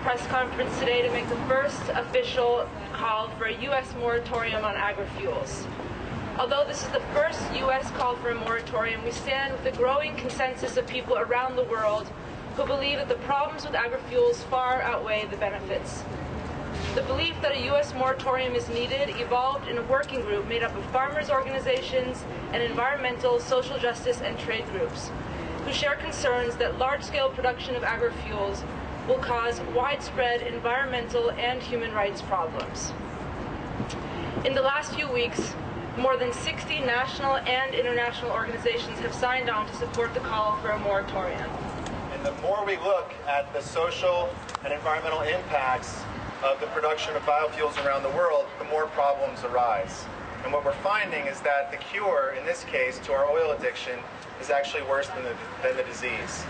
press conference today to make the first official call for a U.S. moratorium on agrofuels. Although this is the first U.S. call for a moratorium, we stand with the growing consensus of people around the world who believe that the problems with agrofuels far outweigh the benefits. The belief that a U.S. moratorium is needed evolved in a working group made up of farmers' organizations and environmental, social justice, and trade groups, who share concerns that large-scale production of agrofuels will cause widespread environmental and human rights problems. In the last few weeks, more than 60 national and international organizations have signed on to support the call for a moratorium. And the more we look at the social and environmental impacts of the production of biofuels around the world, the more problems arise. And what we're finding is that the cure, in this case, to our oil addiction is actually worse than the disease.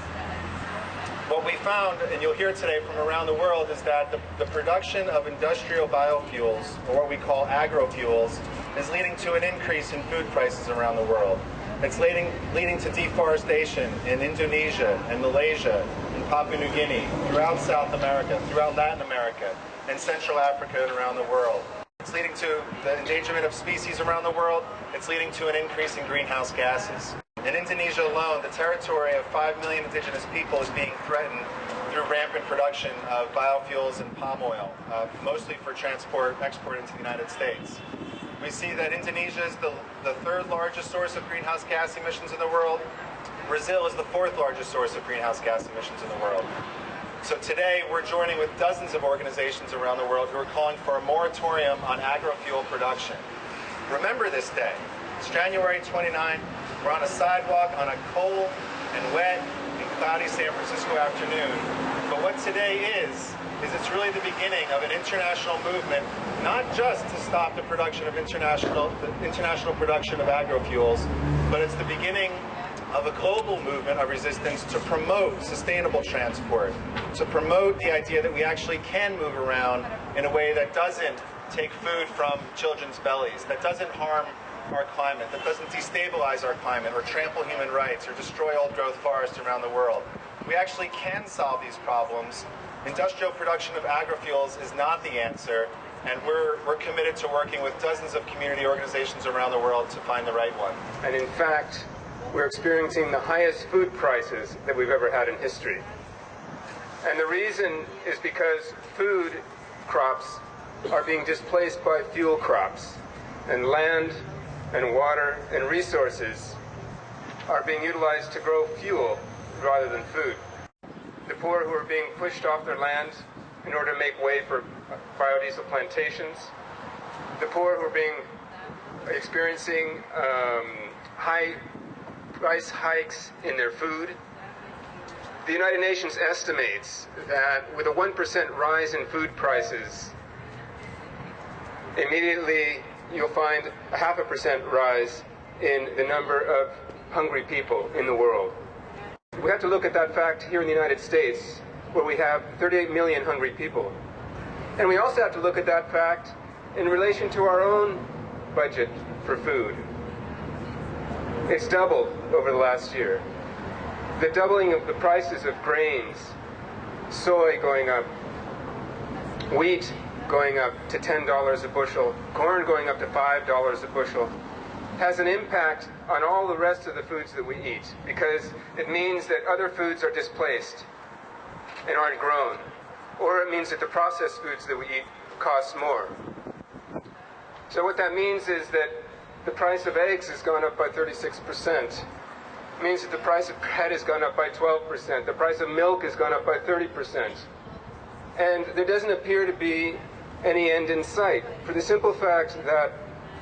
What we found, and you'll hear today from around the world, is that the production of industrial biofuels, or what we call agrofuels, is leading to an increase in food prices around the world. It's leading to deforestation in Indonesia and Malaysia, in Papua New Guinea, throughout South America, throughout Latin America, and Central Africa and around the world. It's leading to the endangerment of species around the world. It's leading to an increase in greenhouse gases. In Indonesia alone, the territory of 5 million indigenous people is being threatened through rampant production of biofuels and palm oil, mostly for export into the United States. We see that Indonesia is the third largest source of greenhouse gas emissions in the world. Brazil is the fourth largest source of greenhouse gas emissions in the world. So today we're joining with dozens of organizations around the world who are calling for a moratorium on agrofuel production. Remember this day. It's January 29. We're on a sidewalk on a cold and wet and cloudy San Francisco afternoon. But what today is it's really the beginning of an international movement, not just to stop the production of international production of agrofuels, but it's the beginning of a global movement of resistance to promote sustainable transport, to promote the idea that we actually can move around in a way that doesn't take food from children's bellies, that doesn't harm our climate, that doesn't destabilize our climate or trample human rights or destroy old-growth forests around the world. We actually can solve these problems. Industrial production of agrofuels is not the answer, and we're committed to working with dozens of community organizations around the world to find the right one. And in fact, we're experiencing the highest food prices that we've ever had in history. And the reason is because food crops are being displaced by fuel crops, and land and water and resources are being utilized to grow fuel rather than food. The poor who are being pushed off their land in order to make way for biodiesel plantations, the poor who are experiencing high price hikes in their food. The United Nations estimates that with a 1% rise in food prices, immediately you'll find a 0.5% rise in the number of hungry people in the world. We have to look at that fact here in the United States, where we have 38 million hungry people. And we also have to look at that fact in relation to our own budget for food. It's doubled over the last year. The doubling of the prices of grains, soy going up, wheat going up to $10 a bushel, corn going up to $5 a bushel, has an impact on all the rest of the foods that we eat, because it means that other foods are displaced and aren't grown, or it means that the processed foods that we eat cost more. So what that means is that the price of eggs has gone up by 36%. It means that the price of bread has gone up by 12%. The price of milk has gone up by 30%. And there doesn't appear to be any end in sight, for the simple fact that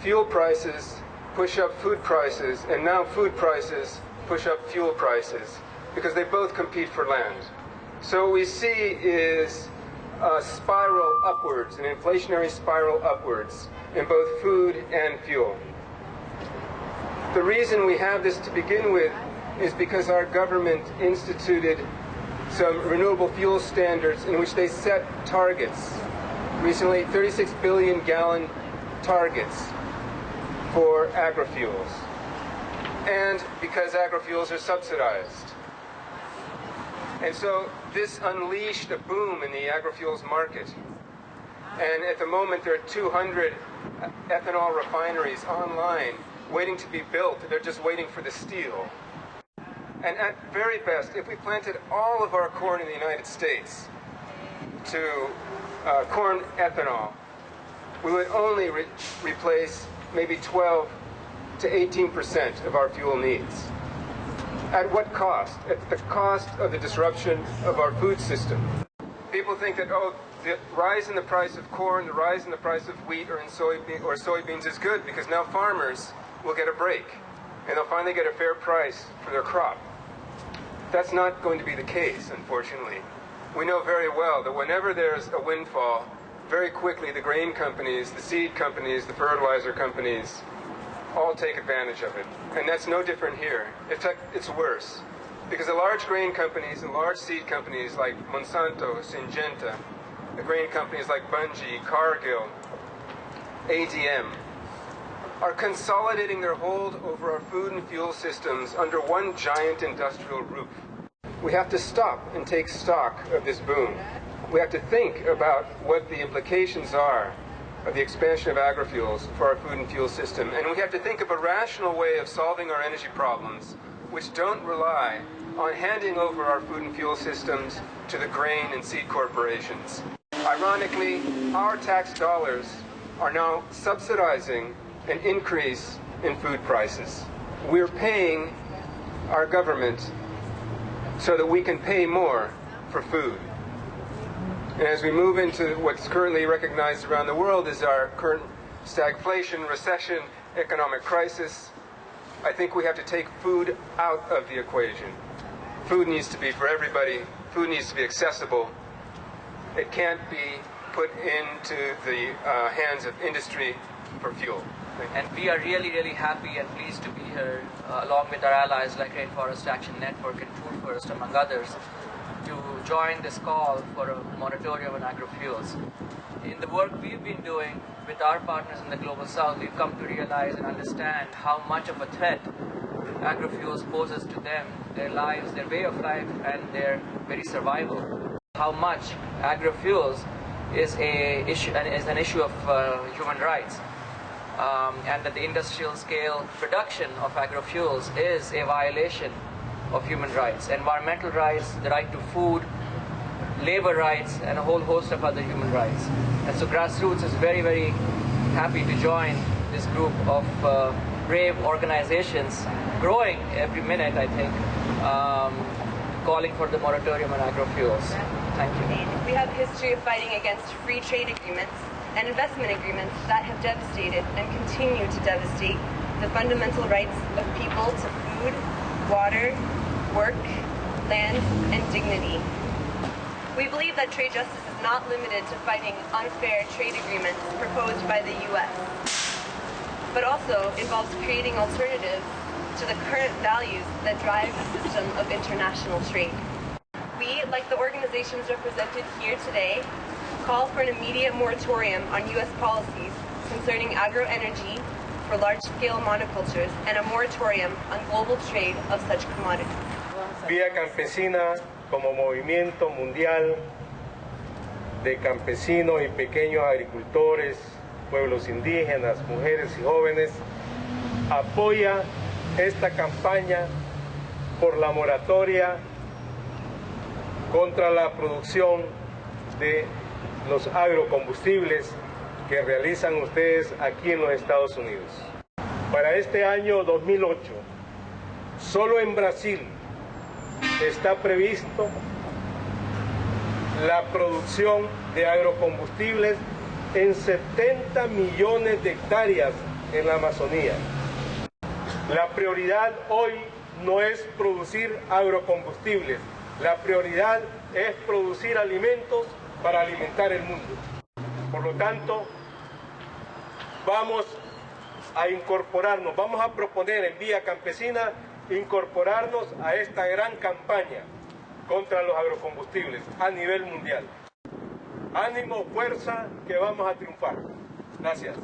fuel prices push up food prices, and now food prices push up fuel prices, because they both compete for land. So what we see is a spiral upwards, an inflationary spiral upwards in both food and fuel. The reason we have this to begin with is because our government instituted some renewable fuel standards in which they set targets. Recently, 36 billion gallon targets for agrofuels, and because agrofuels are subsidized. And so this unleashed a boom in the agrofuels market. And at the moment, there are 200 ethanol refineries online waiting to be built. They're just waiting for the steel. And at very best, if we planted all of our corn in the United States to corn ethanol, we would only replace maybe 12 to 18% of our fuel needs. At what cost? At the cost of the disruption of our food system. People think that, oh, the rise in the price of corn, the rise in the price of wheat or soybeans is good because now farmers will get a break and they'll finally get a fair price for their crop. That's not going to be the case, unfortunately. We know very well that whenever there's a windfall, very quickly the grain companies, the seed companies, the fertilizer companies all take advantage of it. And that's no different here. In fact, it's worse. Because the large grain companies and large seed companies like Monsanto, Syngenta, the grain companies like Bunge, Cargill, ADM, are consolidating their hold over our food and fuel systems under one giant industrial roof. We have to stop and take stock of this boom. We have to think about what the implications are of the expansion of agrofuels for our food and fuel system. And we have to think of a rational way of solving our energy problems, which don't rely on handing over our food and fuel systems to the grain and seed corporations. Ironically, our tax dollars are now subsidizing an increase in food prices. We're paying our government so that we can pay more for food. And as we move into what's currently recognized around the world as our current stagflation, recession, economic crisis, I think we have to take food out of the equation. Food needs to be for everybody. Food needs to be accessible. It can't be put into the hands of industry for fuel. And we are really, really happy and pleased to be here along with our allies like Rainforest Action Network and Food First, among others, to join this call for a moratorium on agrofuels. In the work we've been doing with our partners in the Global South, we've come to realize and understand how much of a threat agrofuels poses to them, their lives, their way of life, and their very survival. How much agrofuels is an issue of human rights. And that the industrial scale production of agrofuels is a violation of human rights, environmental rights, the right to food, labor rights, and a whole host of other human rights. And so Grassroots is very, very happy to join this group of brave organizations, growing every minute, I think, calling for the moratorium on agrofuels. Thank you. We have a history of fighting against free trade agreements and investment agreements that have devastated and continue to devastate the fundamental rights of people to food, water, work, land, and dignity. We believe that trade justice is not limited to fighting unfair trade agreements proposed by the U.S., but also involves creating alternatives to the current values that drive the system of international trade. We, like the organizations represented here today, call for an immediate moratorium on U.S. policies concerning agroenergy for large-scale monocultures and a moratorium on global trade of such commodities. Vía Campesina, como movimiento mundial de campesinos y pequeños agricultores, pueblos indígenas, mujeres y jóvenes, apoya esta campaña por la moratoria contra la producción de los agrocombustibles que realizan ustedes aquí en los Estados Unidos. Para este año 2008, solo en Brasil está previsto la producción de agrocombustibles en 70 millones de hectáreas en la Amazonía. La prioridad hoy no es producir agrocombustibles, la prioridad es producir alimentos para alimentar el mundo. Por lo tanto, vamos a incorporarnos, vamos a proponer en Vía Campesina incorporarnos a esta gran campaña contra los agrocombustibles a nivel mundial. Ánimo, fuerza, que vamos a triunfar. Gracias.